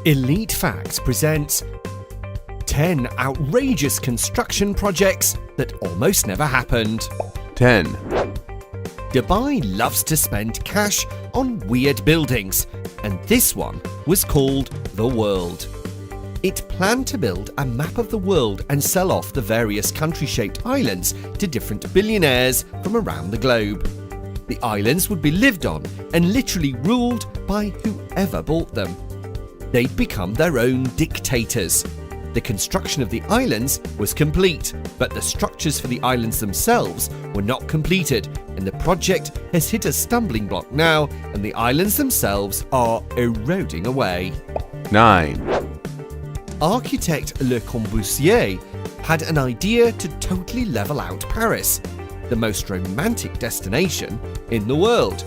Elite Facts presents 10 outrageous construction projects that almost never happened. 10. Dubai loves to spend cash on weird buildings, and this one was called The World. It planned to build a map of the world and sell off the various country-shaped islands to different billionaires from around the globe. The islands would be lived on and literally ruled by whoever bought them. They'd become their own dictators. The construction of the islands was complete, but the structures for the islands themselves were not completed, and the project has hit a stumbling block now, and the islands themselves are eroding away. 9. Architect Le Corbusier had an idea to totally level out Paris, the most romantic destination in the world,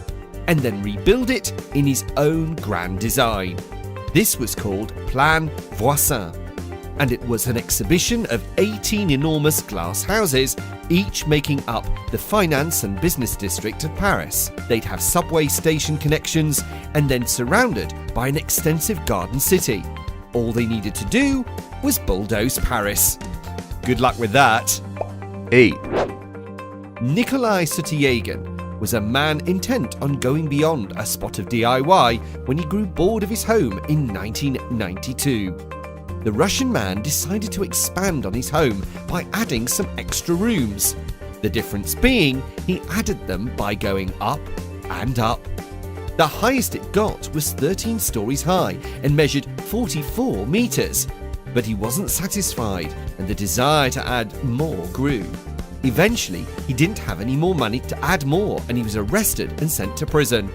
and then rebuild it in his own grand design. This was called Plan Voisin, and it was an exhibition of 18 enormous glass houses, each making up the finance and business district of Paris. They'd have subway station connections and then surrounded by an extensive garden city. All they needed to do was bulldoze Paris. Good luck with that. 8. Nikolai Sutyagan was a man intent on going beyond a spot of DIY when he grew bored of his home in 1992. The Russian man decided to expand on his home by adding some extra rooms. The difference being he added them by going up and up. The highest it got was 13 stories high and measured 44 meters. But he wasn't satisfied, and the desire to add more grew. Eventually, he didn't have any more money to add more, and he was arrested and sent to prison.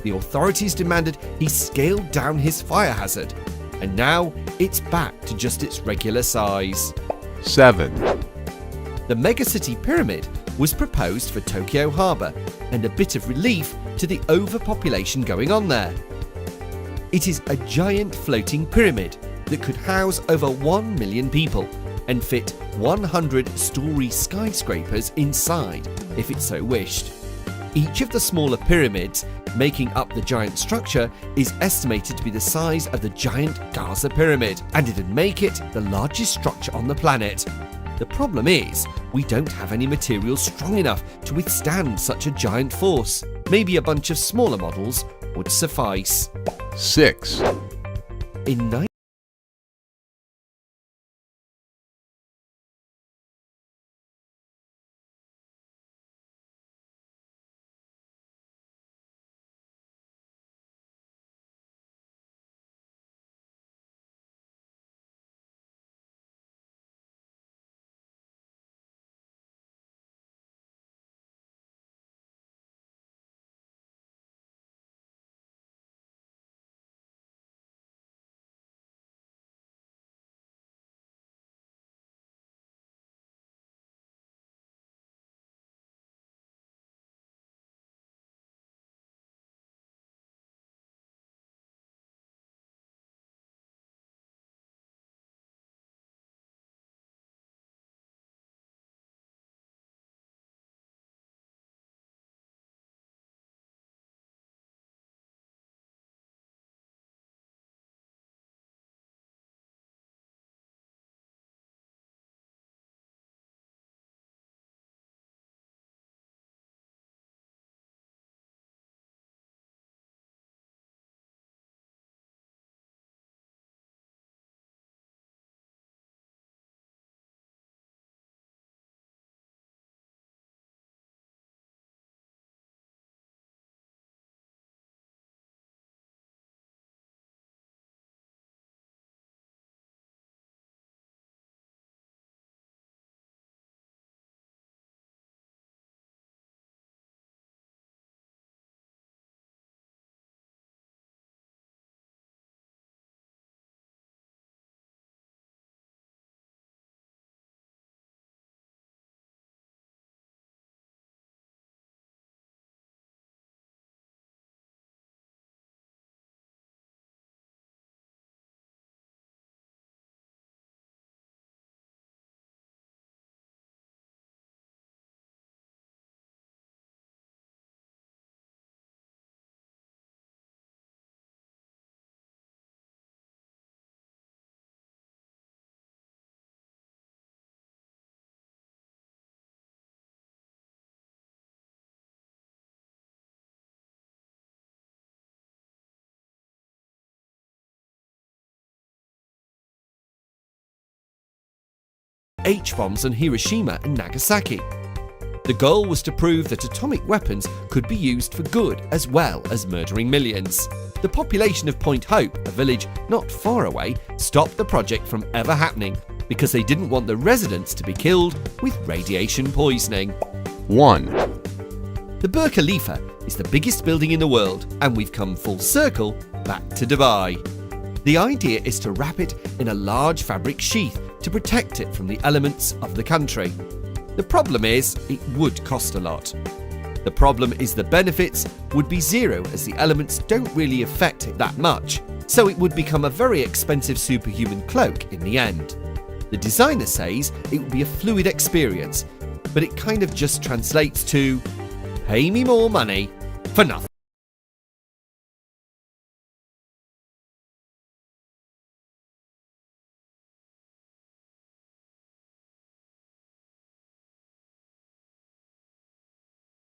The authorities demanded he scale down his fire hazard, and now it's back to just its regular size. 7. The megacity pyramid was proposed for Tokyo Harbour, and a bit of relief to the overpopulation going on there. It is a giant floating pyramid that could house over 1 million people and fit 100-story skyscrapers inside if it so wished. Each of the smaller pyramids making up the giant structure is estimated to be the size of the giant Gaza pyramid, and it'd make it the largest structure on the planet. The problem is, we don't have any materials strong enough to withstand such a giant force. Maybe a bunch of smaller models would suffice. 6. In H-bombs on Hiroshima and Nagasaki. The goal was to prove that atomic weapons could be used for good as well as murdering millions. The population of Point Hope, a village not far away, stopped the project from ever happening because they didn't want the residents to be killed with radiation poisoning. 1, The Burj Khalifa is the biggest building in the world, and we've come full circle back to Dubai. The idea is to wrap it in a large fabric sheath to protect it from the elements of the country. The problem is, it would cost a lot. The problem is the benefits would be zero, as the elements don't really affect it that much, so it would become a very expensive superhuman cloak in the end. The designer says it will be a fluid experience, but it kind of just translates to, pay me more money for nothing.